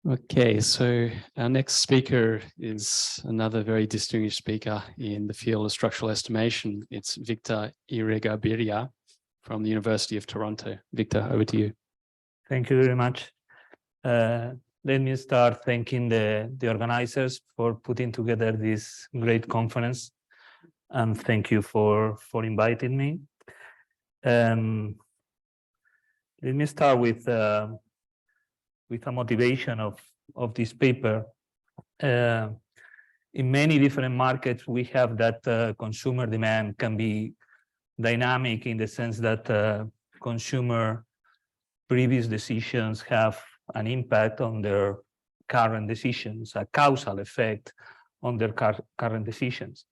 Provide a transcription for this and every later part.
Okay, so our next speaker is another very distinguished speaker in the field of structural estimation. It's Victor Aguirregabiria from the University of Toronto. Victor, over to you. Thank you very much. Let me start thanking the organizers for putting together this great conference, and thank you for inviting me. Let me start with a motivation of this paper. In many different markets, we have that consumer demand can be dynamic in the sense that consumer previous decisions have an impact on their current decisions, a causal effect on their current decisions.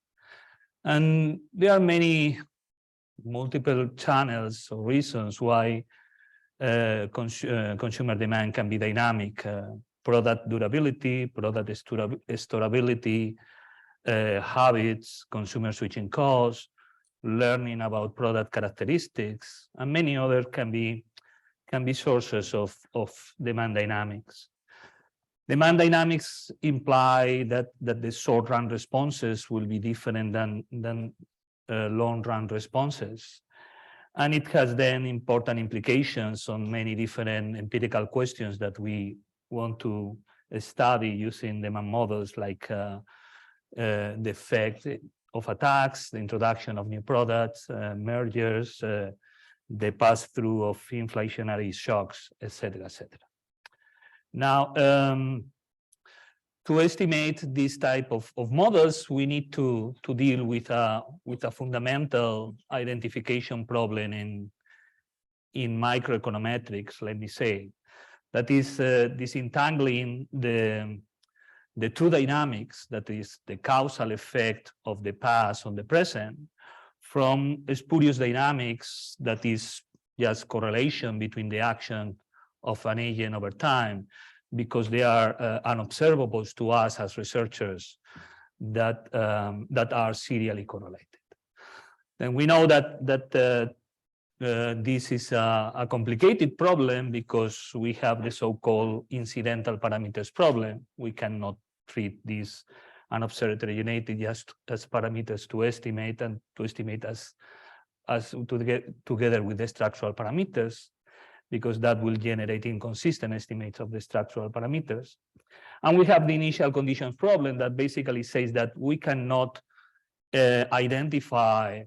And there are multiple channels or reasons why consumer demand can be dynamic. Product durability, product storability, habits, consumer switching costs, learning about product characteristics, and many others can be sources of demand dynamics. Demand dynamics imply that the short-run responses will be different than long-run responses. And it has then important implications on many different empirical questions that we want to study using demand models, like the effect of attacks, the introduction of new products, mergers, the pass-through of inflationary shocks, etc., etc. Now, to estimate this type of models, we need to deal with a fundamental identification problem in microeconometrics, let me say. That is disentangling the two dynamics, that is the causal effect of the past on the present, from spurious dynamics, that is just correlation between the action of an agent over time, because they are unobservables to us as researchers that are serially correlated. Then we know that this is a complicated problem because we have the so-called incidental parameters problem. We cannot treat this unobserved heterogeneity just as parameters to estimate, and to estimate as to get together with the structural parameters, because that will generate inconsistent estimates of the structural parameters. And we have the initial conditions problem that basically says that we cannot identify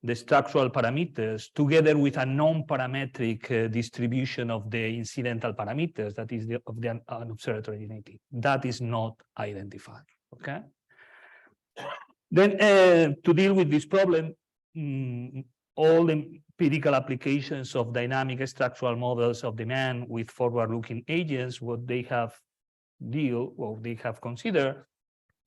the structural parameters together with a non-parametric distribution of the incidental parameters, that is of the unobserved heterogeneity. That is not identified. Okay. Then to deal with this problem, all the empirical applications of dynamic structural models of demand with forward-looking agents, what they have considered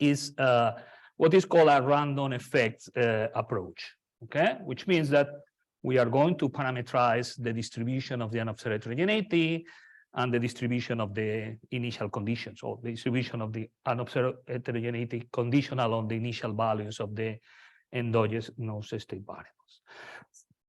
is what is called a random effects approach. Okay, which means that we are going to parameterize the distribution of the unobserved heterogeneity and the distribution of the initial conditions, or the distribution of the unobserved heterogeneity conditional on the initial values of the endogenous state variables.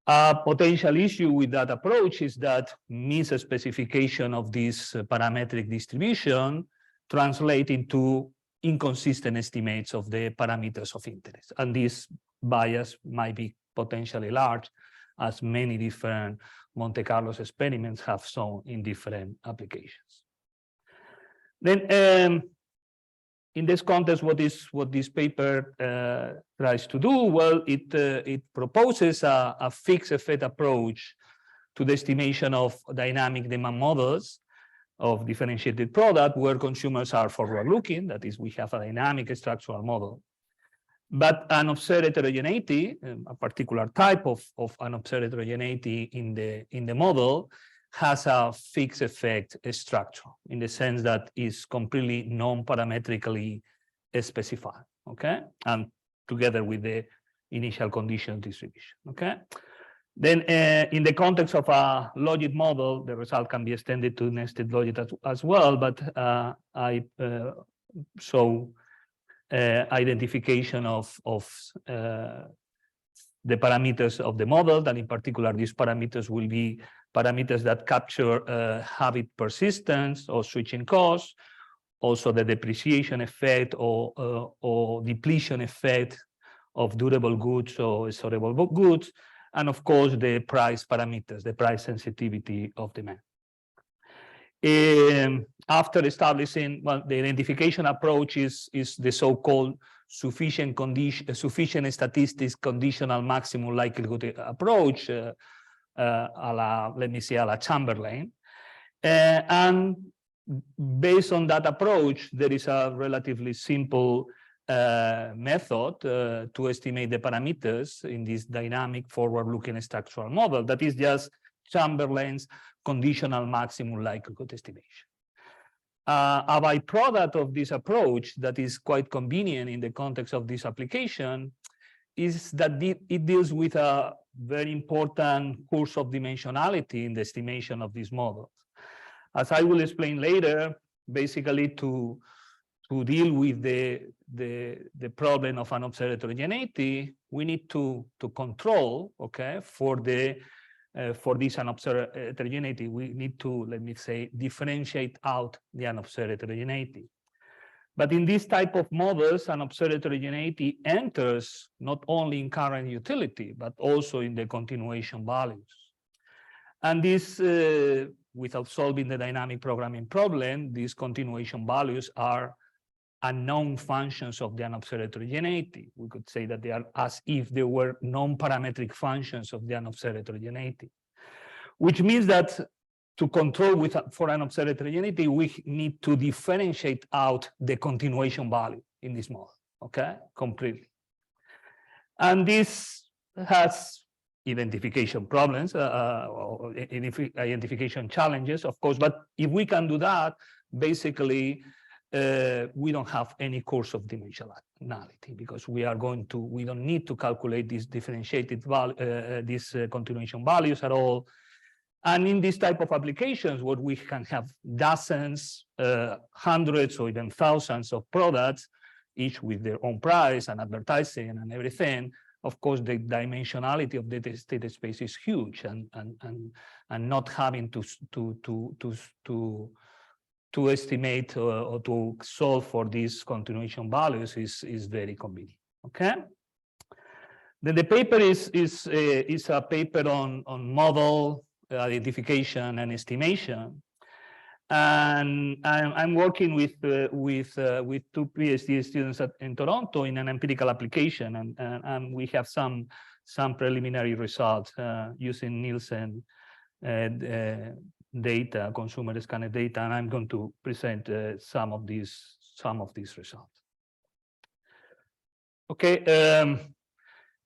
A potential issue with that approach is that misspecification of this parametric distribution translates into inconsistent estimates of the parameters of interest. And this bias might be potentially large, as many different Monte Carlo experiments have shown in different applications. Then, in this context, what this paper tries to do? Well, it proposes a fixed effect approach to the estimation of dynamic demand models of differentiated product, where consumers are forward-looking. That is, we have a dynamic structural model. But unobserved heterogeneity, a particular type of unobserved heterogeneity in the model, has a fixed effect structure, in the sense that is completely non-parametrically specified. Okay, and together with the initial condition distribution. Okay, then in the context of a logit model, the result can be extended to nested logit as well. But I show identification of the parameters of the model, and in particular, these parameters will be parameters that capture habit persistence or switching costs, also the depreciation effect or depletion effect of durable goods or storable goods, and of course the price parameters, the price sensitivity of demand. After establishing, well, the identification approach is the so-called sufficient statistics conditional maximum likelihood approach, let me say, a la Chamberlain. And based on that approach, there is a relatively simple method to estimate the parameters in this dynamic forward-looking structural model. That is just Chamberlain's conditional maximum likelihood estimation. A byproduct of this approach that is quite convenient in the context of this application is that it deals with a very important course of dimensionality in the estimation of these models. As I will explain later, basically to deal with the problem of unobserved heterogeneity, we need to control, okay, for this unobserved heterogeneity, we need to, let me say, differentiate out the unobserved heterogeneity. But in this type of models, unobserved heterogeneity enters not only in current utility, but also in the continuation values. And this, without solving the dynamic programming problem, these continuation values are unknown functions of the unobserved heterogeneity. We could say that they are as if they were non-parametric functions of the unobserved heterogeneity, which means that to control for unobserved heterogeneity, we need to differentiate out the continuation value in this model, okay, completely. And this has identification problems, or identification challenges, of course, but if we can do that, basically, we don't have any course of dimensionality because we don't need to calculate these differentiated these continuation values at all. And in this type of applications, where we can have dozens, hundreds, or even thousands of products, each with their own price and advertising and everything, of course, the dimensionality of the state space is huge, and not having to estimate or to solve for these continuation values is very convenient. Okay. Then the paper is a paper on model identification and estimation, and I'm working with two PhD students in Toronto in an empirical application, and we have some preliminary results using Nielsen data, consumer scanned data, and I'm going to present some of these results. Okay.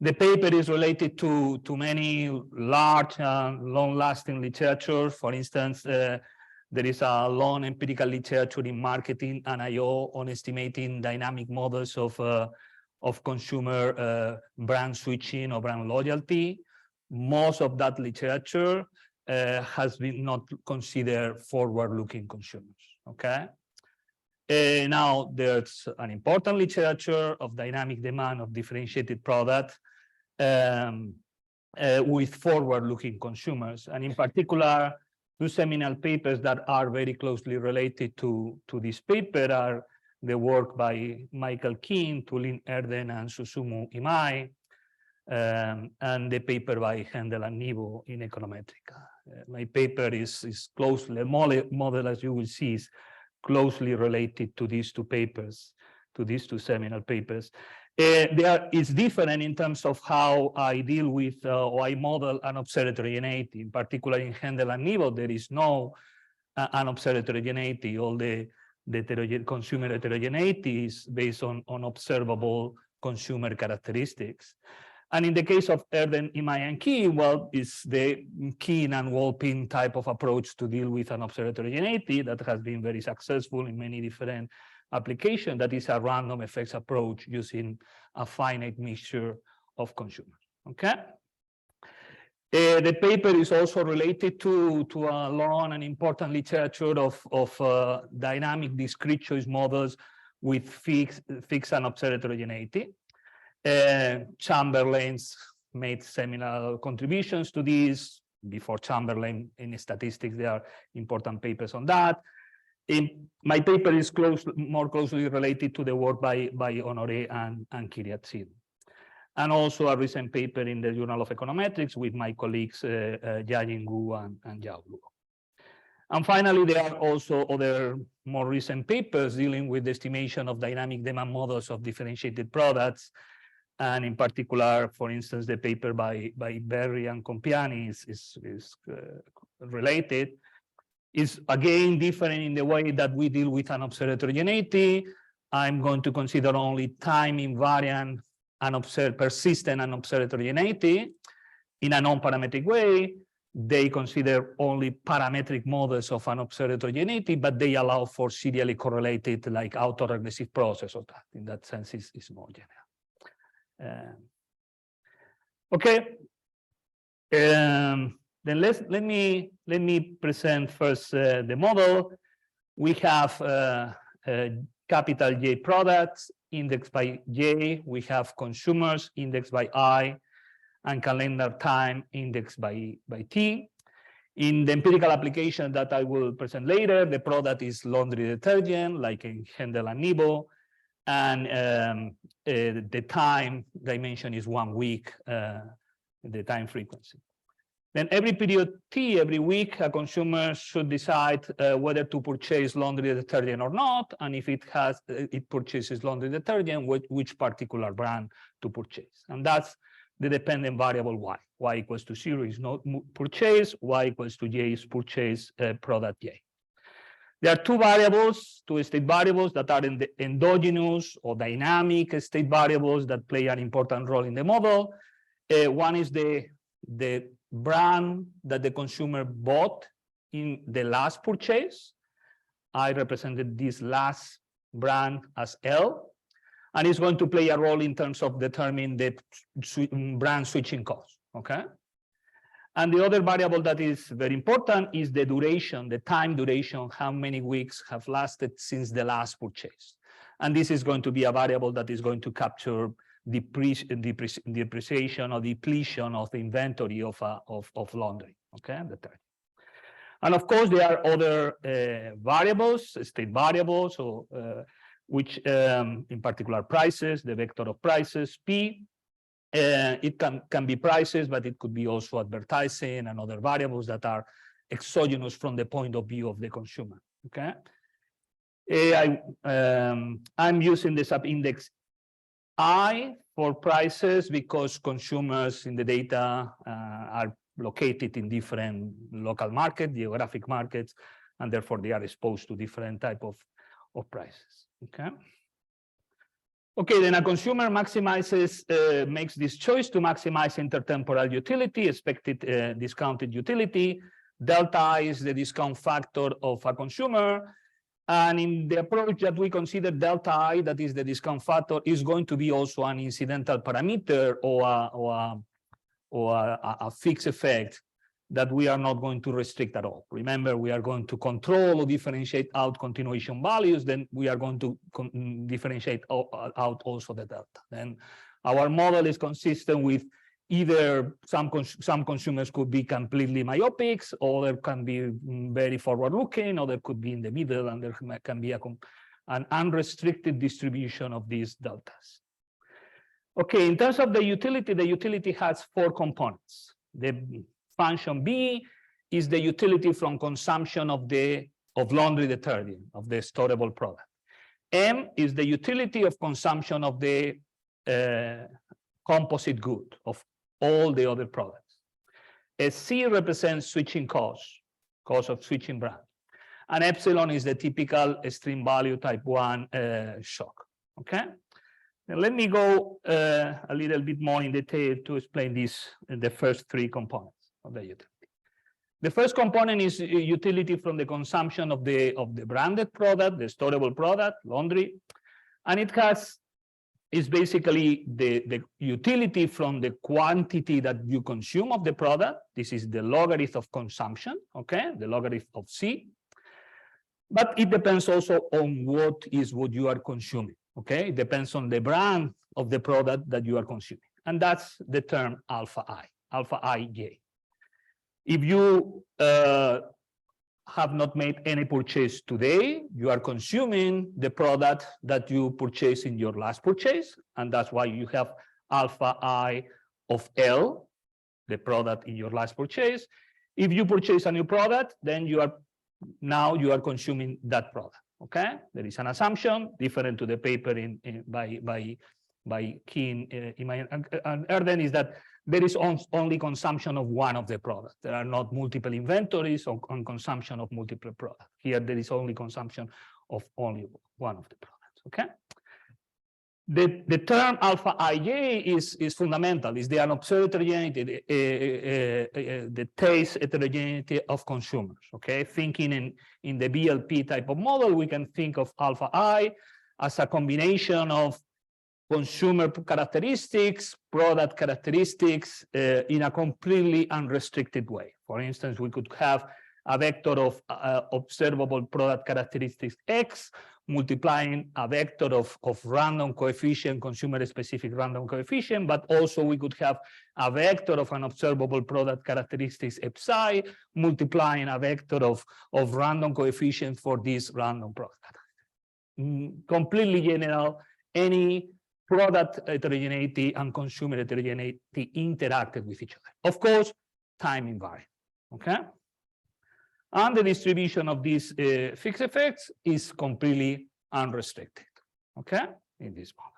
The paper is related to many large and long-lasting literature. For instance, there is a long empirical literature in marketing and I/O on estimating dynamic models of consumer brand switching or brand loyalty. Most of that literature has been not considered forward-looking consumers. Okay. Now there's an important literature of dynamic demand of differentiated product with forward-looking consumers, and in particular, two seminal papers that are very closely related to this paper are the work by Michael Keane, Tulin Erden, and Susumu Imai, and the paper by Hendel and Nivo in Econometrica. My paper is closely, the model, as you will see, is closely related to these two papers, to these two seminal papers. It's different in terms of how I deal with or I model unobserved heterogeneity. In particular, in Hendel and Nivo, there is no unobserved heterogeneity. All the consumer heterogeneity is based on observable consumer characteristics. And in the case of Erden, Imai, and Keane, well, it's the Keane and Wolpin type of approach to deal with unobserved heterogeneity that has been very successful in many different applications. That is a random effects approach using a finite mixture of consumers. Okay. The paper is also related to a long and important literature of dynamic discrete choice models with fixed and observed heterogeneity. Chamberlain's made seminal contributions to this. Before Chamberlain in statistics, there are important papers on that. My paper is more closely related to the work by Honoré and Kyriazidou. And also a recent paper in the Journal of Econometrics with my colleagues Jiajing Gu and Yao Luo. And finally, there are also other more recent papers dealing with the estimation of dynamic demand models of differentiated products. And in particular, for instance, the paper by Berry and Compiani is related. Is again different in the way that we deal with unobserved heterogeneity. I'm going to consider only time invariant unobserved, persistent unobserved heterogeneity in a non-parametric way. They consider only parametric models of unobserved heterogeneity, but they allow for serially correlated, like autoregressive process of that. In that sense, is more general. Okay. Then let me present first the model. We have capital J products indexed by J. We have consumers indexed by I, and calendar time indexed by T. In the empirical application that I will present later, the product is laundry detergent, like in Hendel and Nebo, and the time dimension is 1 week, the time frequency. Then every period T, every week, a consumer should decide whether to purchase laundry detergent or not, and if it purchases laundry detergent, which particular brand to purchase. And that's the dependent variable Y. Y equals to 0 is not purchase, Y equals to J is purchase product J. There are two variables, two state variables that are in the endogenous or dynamic state variables that play an important role in the model. One is the brand that the consumer bought in the last purchase. I represented this last brand as L, and it's going to play a role in terms of determining the brand switching cost, okay? And the other variable that is very important is the duration, the time duration, how many weeks have lasted since the last purchase. And this is going to be a variable that is going to capture depreciation or depletion of the inventory of laundry, okay? And of course, there are other variables, state variables, or which in particular prices, the vector of prices, P. It can be prices, but it could be also advertising and other variables that are exogenous from the point of view of the consumer, okay? I'm using the subindex I for prices because consumers in the data are located in different local markets, geographic markets, and therefore they are exposed to different type of prices, okay? Okay, then a consumer maximizes, makes this choice to maximize intertemporal utility, expected discounted utility. Delta I is the discount factor of a consumer. And in the approach that we consider, delta I, that is the discount factor, is going to be also an incidental parameter or a fixed effect that we are not going to restrict at all. Remember, we are going to control or differentiate out continuation values, then we are going to differentiate out also the delta. Then our model is consistent with either some consumers could be completely myopic, or there can be very forward-looking, or there could be in the middle, and there can be an unrestricted distribution of these deltas. Okay, in terms of the utility has 4 components. The function B is the utility from consumption of laundry detergent, of the storable product. M is the utility of consumption of the composite good, of all the other products. C represents switching cost of switching brand. And epsilon is the typical extreme value type 1 shock, okay? Now let me go a little bit more in detail to explain this, the first 3 components of the utility. The first component is utility from the consumption of the branded product, the storable product, laundry, and it is basically the utility from the quantity that you consume of the product. This is the logarithm of consumption, okay, the logarithm of C. But it depends also on what you are consuming, okay? It depends on the brand of the product that you are consuming. And that's the term alpha I, alpha ij. If you have not made any purchase today, you are consuming the product that you purchased in your last purchase, and that's why you have alpha I of L, the product in your last purchase. If you purchase a new product, then you are consuming that product. Okay, there is an assumption different to the paper by Keen, and Erden, is that there is only consumption of one of the products. There are not multiple inventories or consumption of multiple products. Here, there is only consumption of only one of the products. Okay. The term alpha ij is fundamental. Is the unobserved heterogeneity, the taste heterogeneity of consumers. Okay, thinking in the BLP type of model, we can think of alpha I as a combination of consumer characteristics, product characteristics in a completely unrestricted way. For instance, we could have a vector of observable product characteristics X multiplying a vector of random coefficient, consumer-specific random coefficient, but also we could have a vector of an observable product characteristics psi multiplying a vector of random coefficient for this random product. Completely general, any product heterogeneity and consumer heterogeneity interacted with each other. Of course, time invariant. Okay. And the distribution of these fixed effects is completely unrestricted, okay, in this model.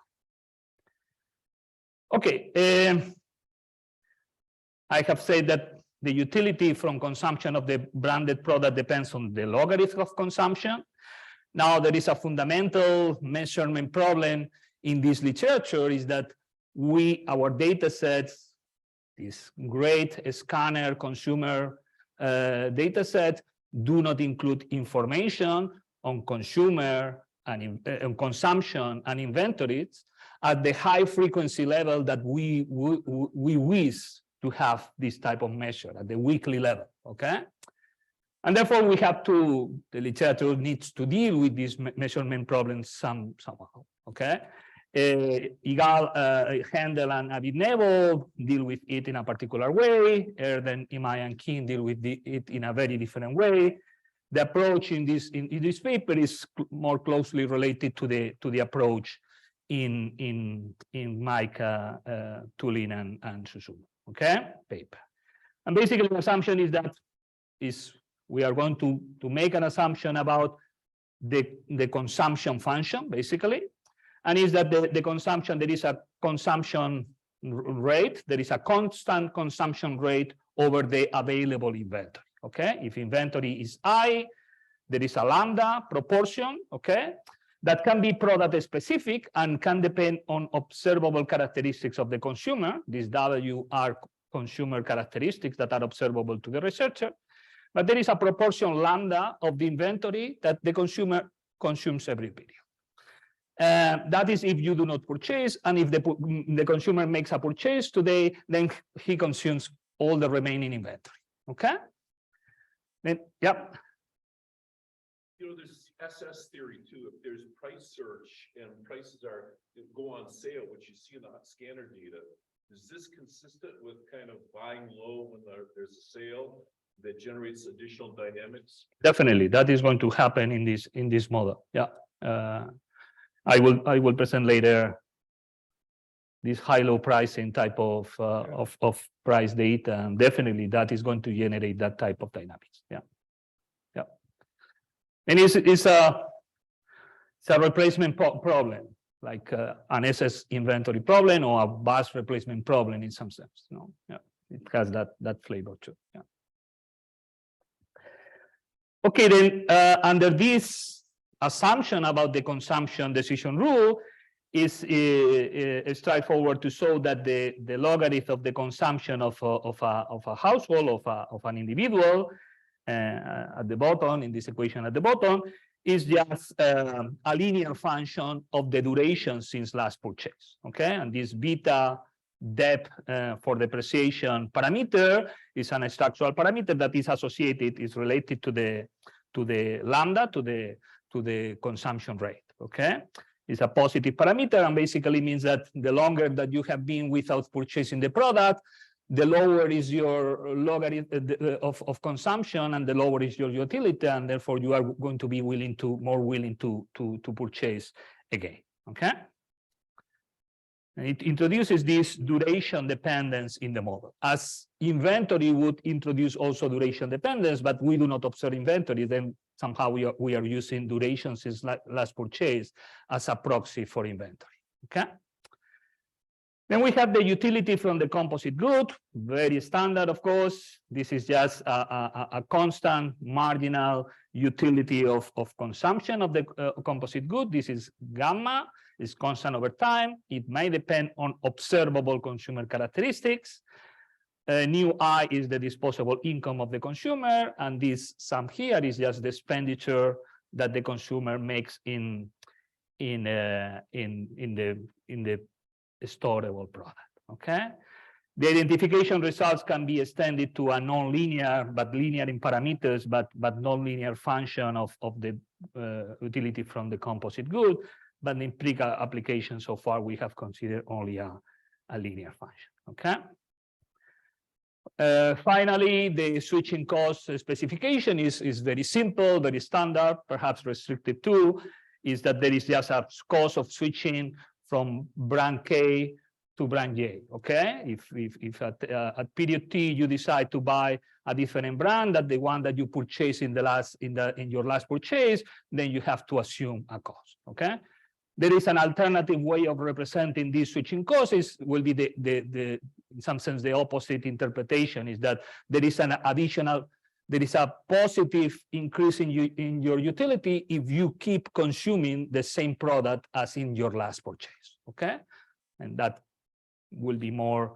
Okay, I have said that the utility from consumption of the branded product depends on the logarithm of consumption. Now, there is a fundamental measurement problem in this literature, is that our data sets, this great scanner consumer data set, do not include information on consumer and consumption and inventories at the high frequency level that we wish to have this type of measure at the weekly level. Okay, and therefore we have to, the literature needs to deal with these measurement problems somehow. Okay. Handel and Aguirregabiria deal with it in a particular way. Erden, Imai, and Keen deal with it in a very different way. The approach in this paper is more closely related to the approach in Micah, Tulin, and Suzuki. Okay, paper. And basically, the assumption is that we are going to make an assumption about the consumption function, basically. And is that the consumption, there is a consumption rate, there is a constant consumption rate over the available inventory, okay? If inventory is I, there is a lambda proportion, okay? That can be product specific and can depend on observable characteristics of the consumer. These W are consumer characteristics that are observable to the researcher. But there is a proportion lambda of the inventory that the consumer consumes every period. That is if you do not purchase, and if the consumer makes a purchase today, then he consumes all the remaining inventory. Okay? Then, yep. You know, there's SS theory too. If there's price search and prices go on sale, which you see in the scanner data, is this consistent with kind of buying low when there's a sale that generates additional dynamics? Definitely, that is going to happen in this model. Yeah. I will present later this high-low pricing type of price data, and definitely that is going to generate that type of dynamics. Yeah, yeah. And it's a replacement problem, like an SS inventory problem or a bus replacement problem in some sense. You know, yeah, it has that flavor too. Yeah. Okay, then under this assumption about the consumption decision rule is straightforward to show that the logarithm of the consumption of a household, of an individual at the bottom, in this equation at the bottom, is just a linear function of the duration since last purchase. Okay, and this beta depth for depreciation parameter is an structural parameter that is associated, is related to the lambda, to the consumption rate. Okay, it's a positive parameter and basically means that the longer that you have been without purchasing the product, the lower is your logarithm of consumption, and the lower is your utility, and therefore you are going to be more willing to purchase again. Okay. And it introduces this duration dependence in the model. As inventory would introduce also duration dependence, but we do not observe inventory, then somehow we are using duration since last purchase as a proxy for inventory. Okay. Then we have the utility from the composite good, very standard, of course. This is just a constant marginal utility of consumption of the composite good. This is gamma, is constant over time. It may depend on observable consumer characteristics. Nu I is the disposable income of the consumer, and this sum here is just the expenditure that the consumer makes in the storable product. Okay. The identification results can be extended to a non-linear but linear in parameters, but non-linear function of the utility from the composite good. But in application so far, we have considered only a linear function. Okay. Finally, the switching cost specification is very simple, very standard, perhaps restricted to, is that there is just a cost of switching from brand K to brand J. Okay, if at period T you decide to buy a different brand than the one that you purchased in your last purchase, then you have to assume a cost. Okay, there is an alternative way of representing these switching costs. Will be in some sense the opposite interpretation, is that there is an additional. There is a positive increase in your utility if you keep consuming the same product as in your last purchase. Okay, and that will be more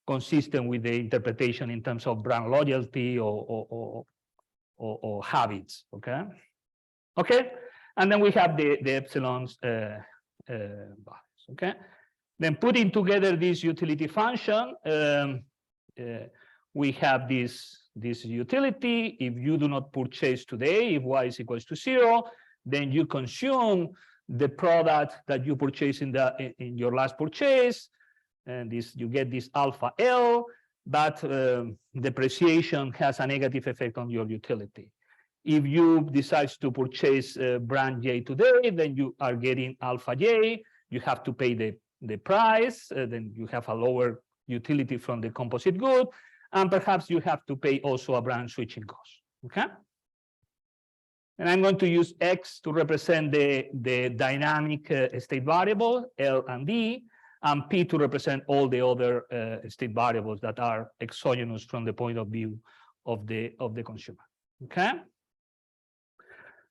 consistent with the interpretation in terms of brand loyalty or habits. Okay, okay, and then we have the epsilons values. Okay, then putting together this utility function, we have this utility. If you do not purchase today, if y is equals to 0, then you consume the product that you purchased in your last purchase, and you get this alpha L, but depreciation has a negative effect on your utility. If you decide to purchase brand J today, then you are getting alpha J. You have to pay the price, then you have a lower utility from the composite good, and perhaps you have to pay also a brand switching cost. Okay, and I'm going to use X to represent the dynamic state variable L and D, and P to represent all the other state variables that are exogenous from the point of view of the consumer. Okay,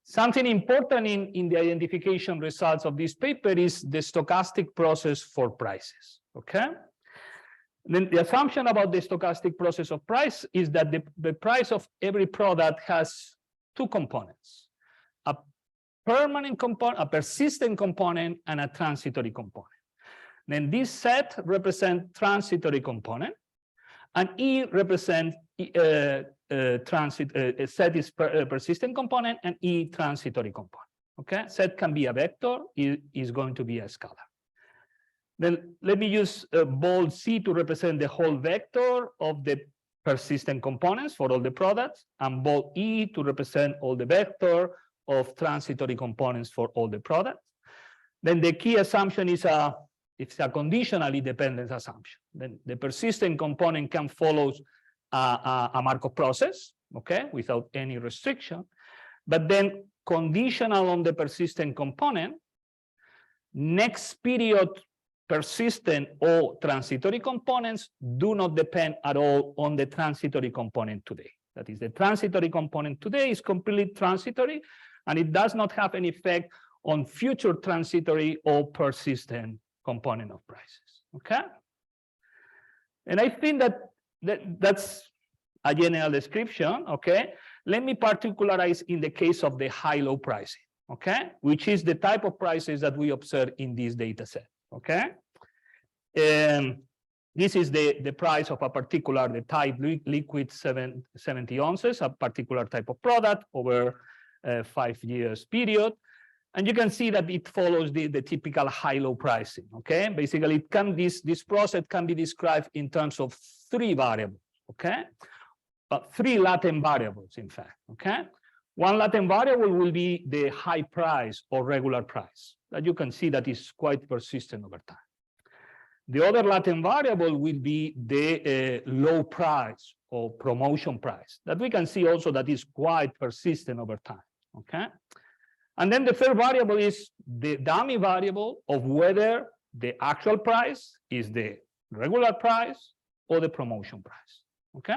something important in the identification results of this paper is the stochastic process for prices. Okay, then the assumption about the stochastic process of price is that the price of every product has two components: a permanent component, a persistent component, and a transitory component. Then this set represents transitory component, and E represents set is persistent component, and E transitory component. Okay, set can be a vector, E is going to be a scalar. Then let me use bold C to represent the whole vector of the persistent components for all the products, and bold E to represent all the vector of transitory components for all the products. Then the key assumption is it's a conditionally dependent assumption. Then the persistent component can follow a Markov process, okay, without any restriction. But then conditional on the persistent component, next period persistent or transitory components do not depend at all on the transitory component today. That is, the transitory component today is completely transitory, and it does not have any effect on future transitory or persistent component of prices. Okay, and I think that's a general description. Okay, let me particularize in the case of the high-low pricing. Okay, which is the type of prices that we observe in this data set. Okay, this is the price of a particular, the type liquid 70 ounces, a particular type of product over a 5 years period. And you can see that it follows the typical high-low pricing. Okay, basically this process can be described in terms of three variables, okay? But three latent variables, in fact, okay? One latent variable will be the high price or regular price that you can see that is quite persistent over time. The other latent variable will be the low price or promotion price that we can see also that is quite persistent over time, okay? And then the third variable is the dummy variable of whether the actual price is the regular price or the promotion price, okay?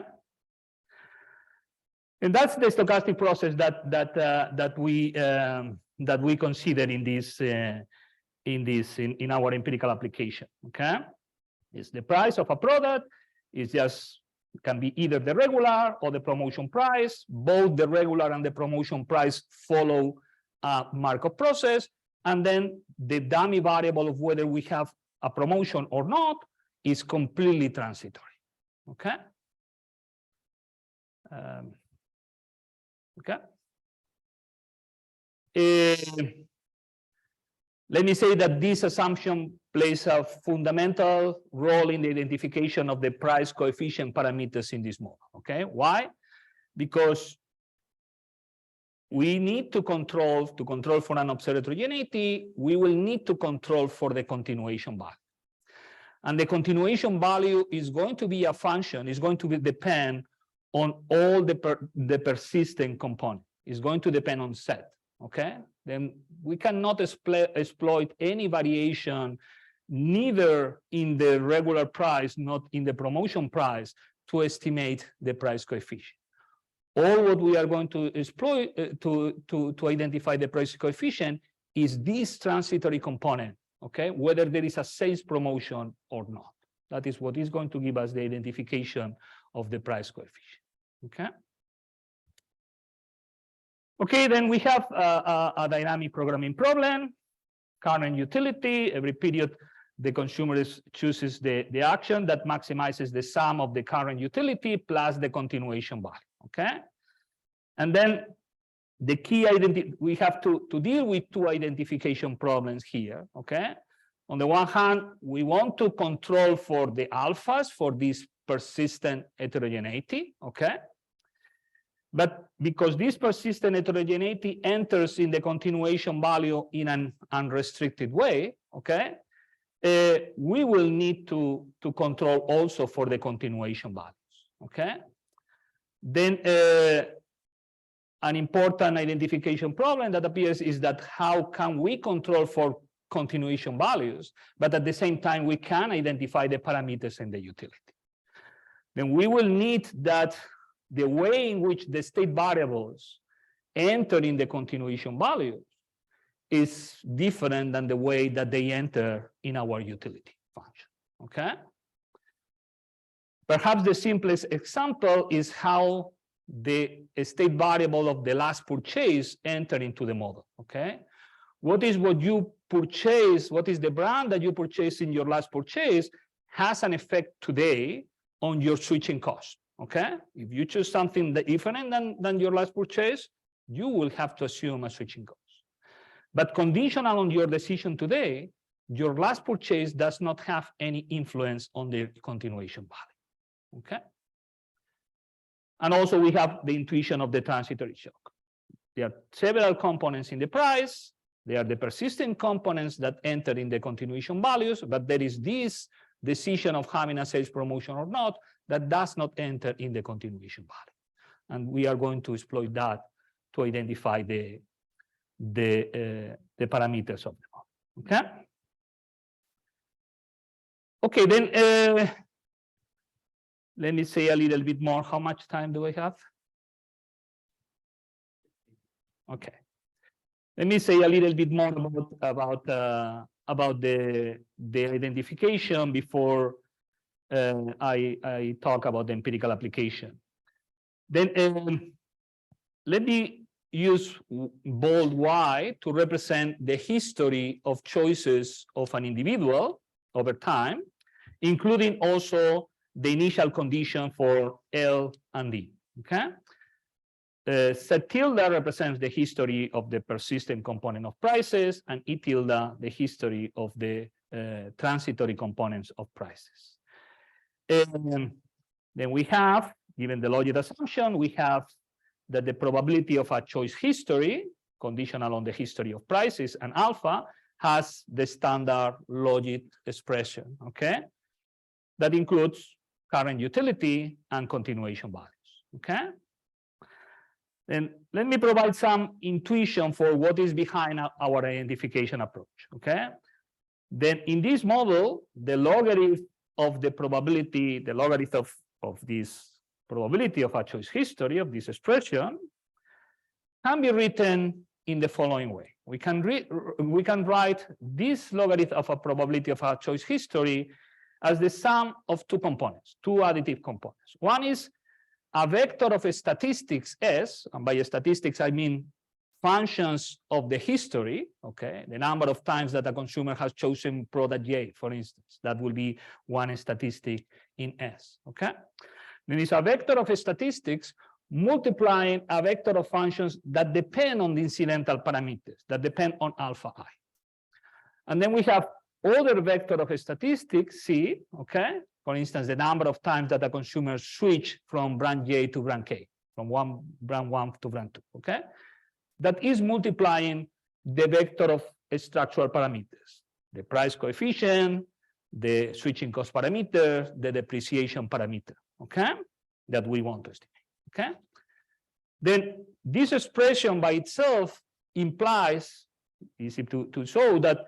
And that's the stochastic process that we consider in our empirical application. Okay, it's the price of a product. It's just can be either the regular or the promotion price. Both the regular and the promotion price follow a Markov process, and then the dummy variable of whether we have a promotion or not is completely transitory. Okay. Okay. Let me say that this assumption plays a fundamental role in the identification of the price coefficient parameters in this model. Okay, why? Because we need to control for an observed heterogeneity, we will need to control for the continuation value. And the continuation value is going to be a function, is going to depend on all the persistent component. It's going to depend on set, okay? Then we cannot exploit any variation, neither in the regular price, not in the promotion price, to estimate the price coefficient. All what we are going to exploit to identify the price coefficient is this transitory component, okay? Whether there is a sales promotion or not. That is what is going to give us the identification of the price coefficient. Okay. Okay, then we have a dynamic programming problem, current utility. Every period, the consumer chooses the action that maximizes the sum of the current utility plus the continuation value. Okay, and then the key identity, we have to deal with two identification problems here. Okay, on the one hand, we want to control for the alphas for this persistent heterogeneity. Okay. But because this persistent heterogeneity enters in the continuation value in an unrestricted way, okay, we will need to control also for the continuation values, okay? Then an important identification problem that appears is that how can we control for continuation values, but at the same time we can identify the parameters in the utility. Then we will need that the way in which the state variables enter in the continuation values is different than the way that they enter in our utility function, okay? Perhaps the simplest example is how the state variable of the last purchase enter into the model, okay? What you purchase, what is the brand that you purchase in your last purchase has an effect today on your switching cost. Okay, if you choose something different than your last purchase, you will have to assume a switching cost. But conditional on your decision today, your last purchase does not have any influence on the continuation value. Okay. And also we have the intuition of the transitory shock. There are several components in the price. They are the persistent components that enter in the continuation values, but there is this decision of having a sales promotion or not that does not enter in the continuation value. And we are going to exploit that to identify the parameters of the model. Okay. Okay, then let me say a little bit more. How much time do I have? Okay. Let me say a little bit more about the identification before I talk about the empirical application. Then let me use bold Y to represent the history of choices of an individual over time, including also the initial condition for L and D. Okay. Z tilde represents the history of the persistent component of prices, and E tilde the history of the transitory components of prices. Then we have, given the logit assumption, we have that the probability of a choice history, conditional on the history of prices and alpha, has the standard logit expression, okay? That includes current utility and continuation values, okay? Then let me provide some intuition for what is behind our identification approach, okay? Then in this model, the logarithm of the probability, the logarithm of this probability of a choice history of this expression can be written in the following way. We can write this logarithm of a probability of a choice history as the sum of two components, two additive components. One is a vector of statistics S, and by statistics I mean functions of the history, okay? The number of times that a consumer has chosen product J, for instance, that will be one statistic in S, okay? Then it's a vector of statistics multiplying a vector of functions that depend on the incidental parameters, that depend on alpha I. And then we have other vector of statistics, C, okay? For instance, the number of times that a consumer switch from brand J to brand K, from brand 1 to brand 2, okay? That is multiplying the vector of structural parameters, the price coefficient, the switching cost parameter, the depreciation parameter, okay? That we want to estimate, okay? Then this expression by itself implies, easy to show, that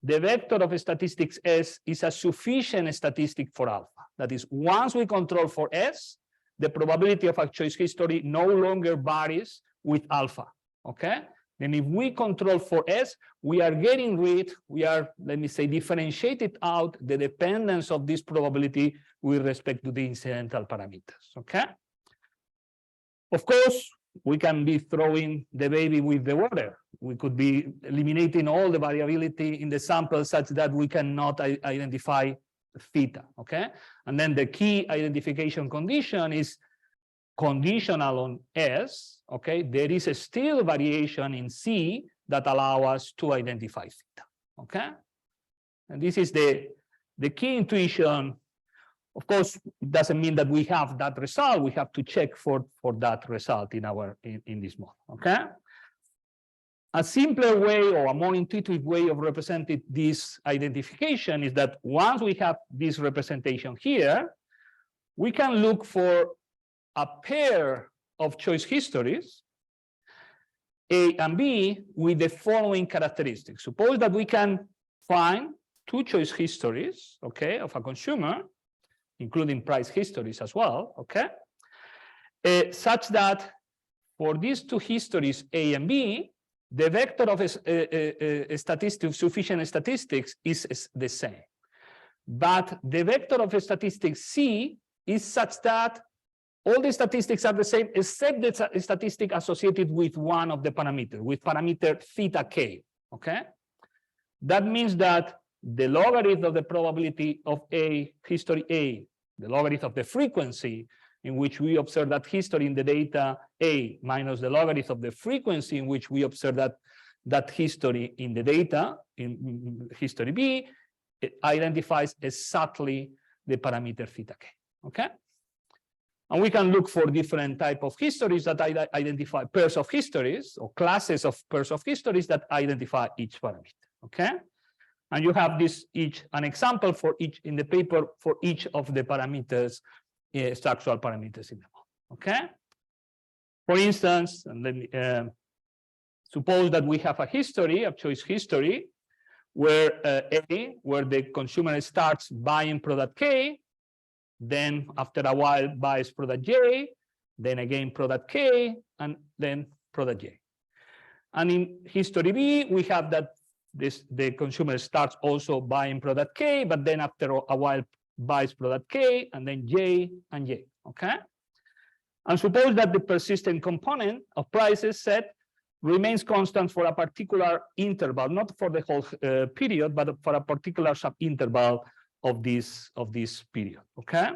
the vector of statistics S is a sufficient statistic for alpha. That is, once we control for S, the probability of a choice history no longer varies with alpha, okay? Then if we control for S, we are getting rid, we are, let me say, differentiated out the dependence of this probability with respect to the incidental parameters, okay? Of course, we can be throwing the baby with the water. We could be eliminating all the variability in the sample such that we cannot identify theta, okay? And then the key identification condition is conditional on S, okay? There is still variation in C that allow us to identify theta, okay? And this is the key intuition. Of course, it doesn't mean that we have that result. We have to check for that result in this model, okay? A simpler way or a more intuitive way of representing this identification is that once we have this representation here, we can look for a pair of choice histories, A and B, with the following characteristics. Suppose that we can find two choice histories, okay, of a consumer, including price histories as well, okay, such that for these two histories, A and B, the vector of sufficient statistics is the same. But the vector of statistics C is such that all the statistics are the same except the statistic associated with one of the parameters, with parameter theta K, okay? That means that the logarithm of the probability of A, history A, the logarithm of the frequency in which we observe that history in the data A minus the logarithm of the frequency in which we observe that history in the data in history B, it identifies exactly the parameter theta K, okay? And we can look for different type of histories that identify pairs of histories or classes of pairs of histories that identify each parameter, okay? And you have an example for each in the paper for each of the parameters, structural parameters in the model, okay? For instance, and let me suppose that we have a history, a choice history, where where the consumer starts buying product K, then after a while buys product J, then again product K, and then product J. And in history B, we have that the consumer starts also buying product K, but then after a while buys product K, and then J and J, okay? And suppose that the persistent component of prices set remains constant for a particular interval, not for the whole period, but for a particular subinterval of this period, okay?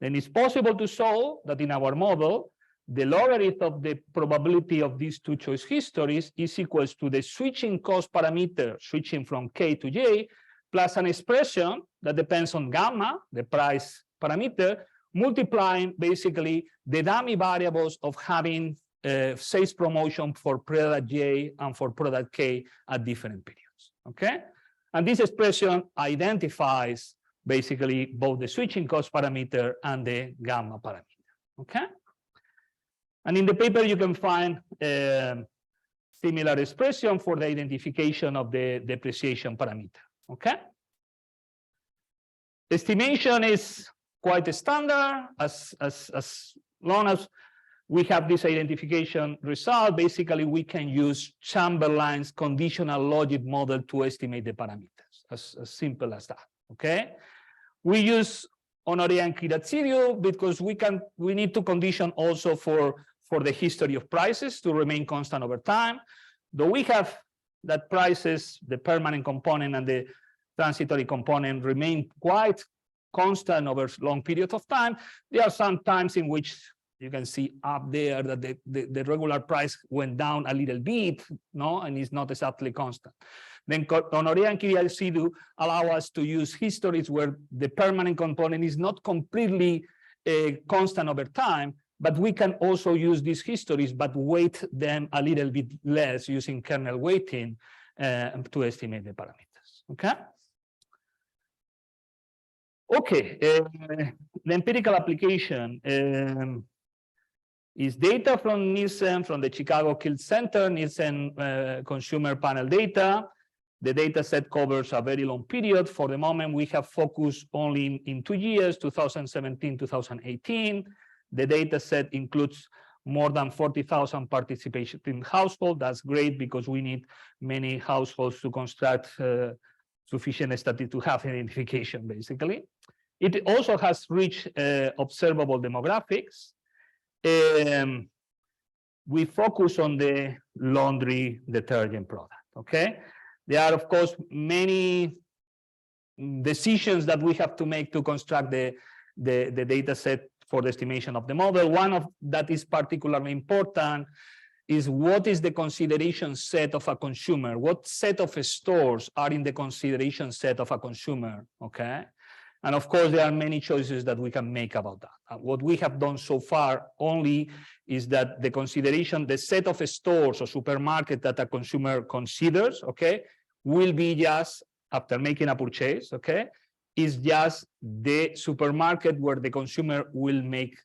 Then it's possible to show that in our model, the logarithm of the probability of these two choice histories is equals to the switching cost parameter, switching from K to J, plus an expression that depends on gamma, the price parameter, multiplying basically the dummy variables of having sales promotion for product J and for product K at different periods, okay? And this expression identifies basically both the switching cost parameter and the gamma parameter, okay? And in the paper, you can find similar expression for the identification of the depreciation parameter, okay? Estimation is quite standard. As long as we have this identification result, basically we can use Chamberlain's conditional logic model to estimate the parameters, as simple as that, okay? We use Aguirregabiria because we need to condition also for the history of prices to remain constant over time. Though we have that prices, the permanent component and the transitory component remain quite constant over long periods of time, there are some times in which you can see up there that the regular price went down a little bit, no, and it's not exactly constant. Then Aguirregabiria allow us to use histories where the permanent component is not completely constant over time, but we can also use these histories, but weight them a little bit less using kernel weighting to estimate the parameters, okay? Okay, the empirical application is data from Nielsen, from the Chicago Kill Center, Nielsen consumer panel data. The data set covers a very long period. For the moment, we have focused only in 2 years, 2017, 2018. The data set includes more than 40,000 participating households. That's great because we need many households to construct sufficient statistics to have identification, basically. It also has rich observable demographics. We focus on the laundry detergent product, okay? There are, of course, many decisions that we have to make to construct the data set for the estimation of the model. One of that is particularly important is what is the consideration set of a consumer? What set of stores are in the consideration set of a consumer, okay? And of course, there are many choices that we can make about that. What we have done so far only is that the consideration, the set of stores or supermarket that a consumer considers, okay, will be just after making a purchase, okay, is just the supermarket where the consumer will make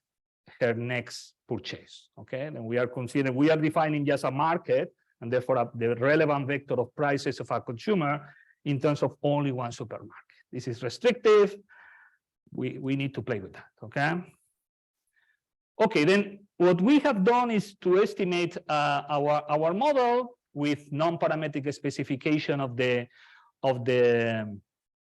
her next purchase, okay? And we are defining just a market and therefore the relevant vector of prices of a consumer in terms of only one supermarket. This is restrictive. We need to play with that, okay? Okay, then what we have done is to estimate our model with non-parametric specification of the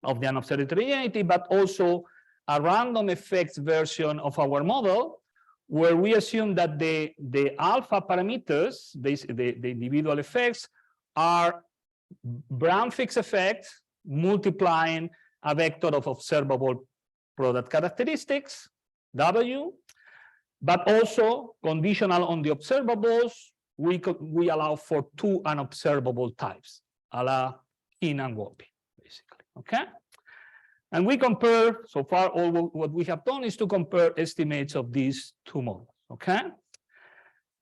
unobserved heterogeneity, but also a random effects version of our model, where we assume that the alpha parameters, the individual effects, are Brown fixed effects multiplying a vector of observable product characteristics, W, but also conditional on the observables, we allow for 2 unobservable types, a la Keene and Wolpe, basically, okay? And we compare, so far, all what we have done is to compare estimates of these 2 models, okay?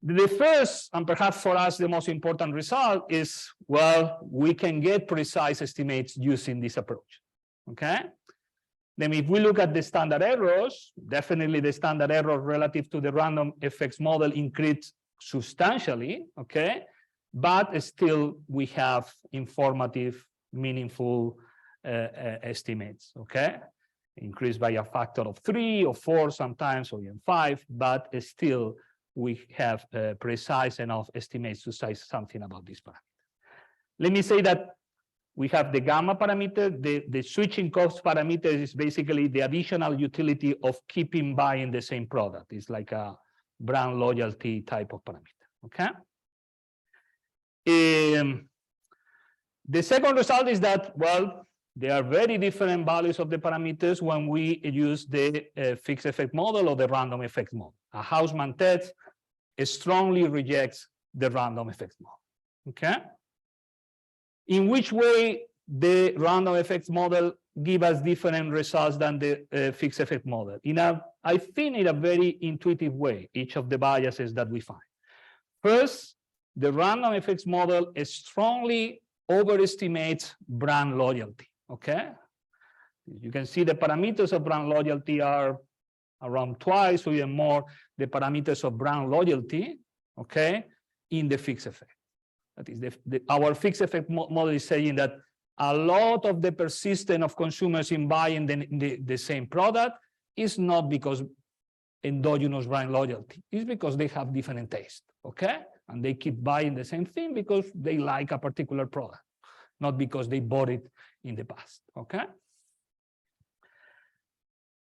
The first, and perhaps for us the most important result is, well, we can get precise estimates using this approach, okay? Then if we look at the standard errors, definitely the standard error relative to the random effects model increased substantially, okay? But still we have informative, meaningful estimates, okay? Increased by a factor of 3 or 4 sometimes, or even 5, but still we have precise enough estimates to say something about this parameter. Let me say that we have the gamma parameter. The switching cost parameter is basically the additional utility of keeping buying the same product. It's like a brand loyalty type of parameter, okay? The second result is that, well, there are very different values of the parameters when we use the fixed effect model or the random effect model. A Hausmann test strongly rejects the random effect model, okay? In which way the random effects model give us different results than the fixed effect model. I think in a very intuitive way, each of the biases that we find. First, the random effects model strongly overestimates brand loyalty, okay? You can see the parameters of brand loyalty are around twice or even more the parameters of brand loyalty, okay, in the fixed effect. That is, our fixed effect model is saying that a lot of the persistence of consumers in buying the same product is not because endogenous brand loyalty, it's because they have different taste, okay? And they keep buying the same thing because they like a particular product, not because they bought it in the past, okay?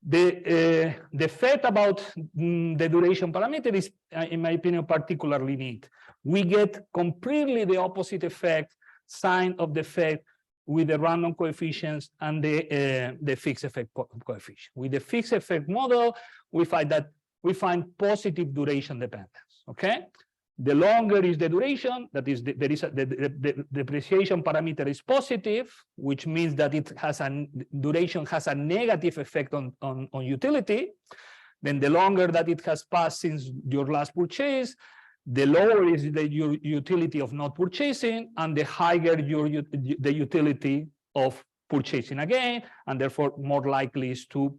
The fact about the duration parameter is, in my opinion, particularly neat. We get completely the opposite effect, sign of the effect with the random coefficients and the fixed effect coefficient. With the fixed effect model, we find positive duration dependence, okay? The longer is the duration, that is, the depreciation parameter is positive, which means that it has duration has a negative effect on utility. Then the longer that it has passed since your last purchase, the lower is your utility of not purchasing, and the higher the utility of purchasing again, and therefore more likely is to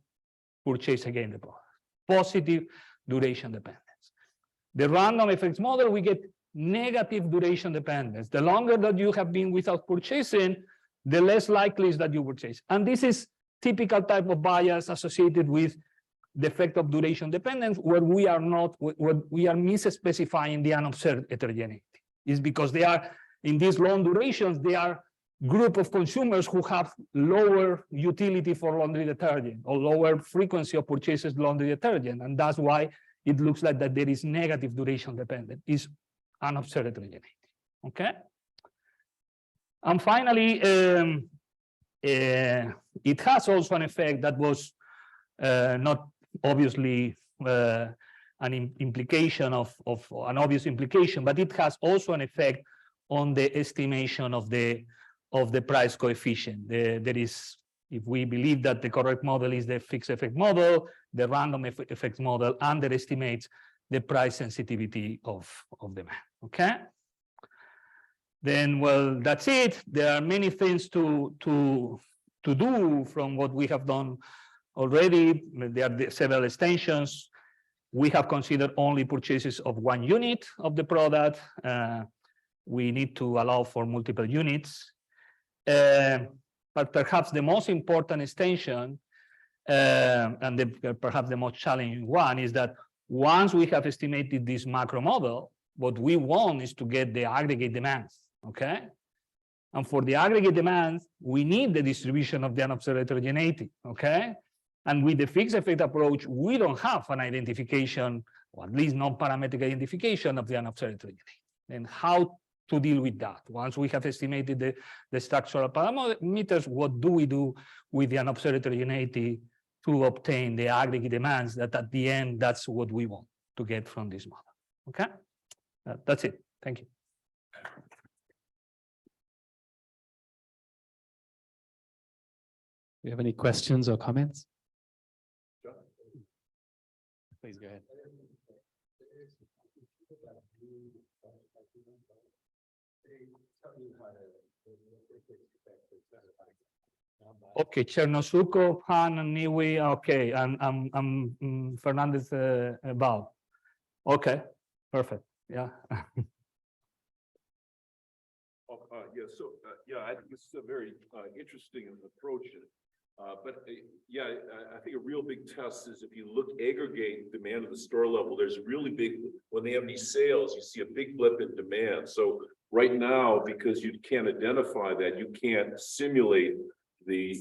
purchase again the product. Positive duration dependence. The random effects model, we get negative duration dependence. The longer that you have been without purchasing, the less likely is that you purchase. And this is typical type of bias associated with the effect of duration dependence, where we are misspecifying the unobserved heterogeneity. Is because they are, in these long durations, they are group of consumers who have lower utility for laundry detergent or lower frequency of purchases laundry detergent. And that's why it looks like that there is negative duration dependent, is unobserved heterogeneity, okay? And finally, it has also an effect that was not obviously an implication of an obvious implication, but it has also an effect on the estimation of the price coefficient. There is, if we believe that the correct model is the fixed effect model, the random effects model underestimates the price sensitivity of demand, okay? Then, well, that's it. There are many things to do from what we have done already. There are several extensions. We have considered only purchases of 1 unit of the product. We need to allow for multiple units. But perhaps the most important extension, and perhaps the most challenging one, is that once we have estimated this macro model, what we want is to get the aggregate demands, okay? And for the aggregate demands, we need the distribution of the unobserved heterogeneity, okay? And with the fixed effect approach, we don't have an identification, or at least non-parametric identification of the unobserved heterogeneity. And how to deal with that? Once we have estimated the structural parameters, what do we do with the unobserved heterogeneity to obtain the aggregate demands that at the end, that's what we want to get from this model, okay? That's it, thank you. Do you have any questions or comments? Please go ahead. Okay, Chernosuko, Han, and Niwi. Okay, and I'm Fernandez Val. Okay, perfect. Yeah. I think this is a very interesting approach. I think a real big test is if you look aggregate demand at the store level, there's really big, when they have these sales, you see a big blip in demand. So right now, because you can't identify that, you can't simulate the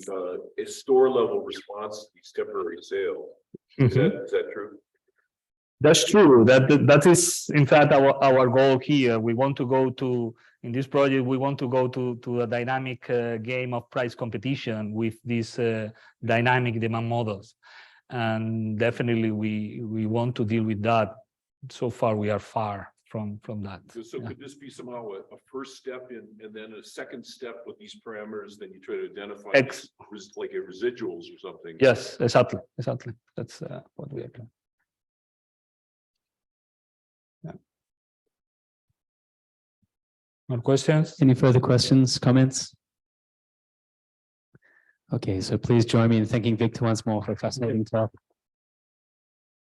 store level response to these temporary sales. Is that true? That's true. That is, in fact, our goal here. We want to go to, in this project, we want to go to a dynamic game of price competition with these dynamic demand models. And definitely we want to deal with that. So far, we are far from that. So Yeah. could this be somehow a first step and then a second step with these parameters, then you try to identify like a residuals or something? Yes, exactly. That's what we are doing. Yeah. More questions? Any further questions, comments? Okay, so please join me in thanking Victor once more for a fascinating talk.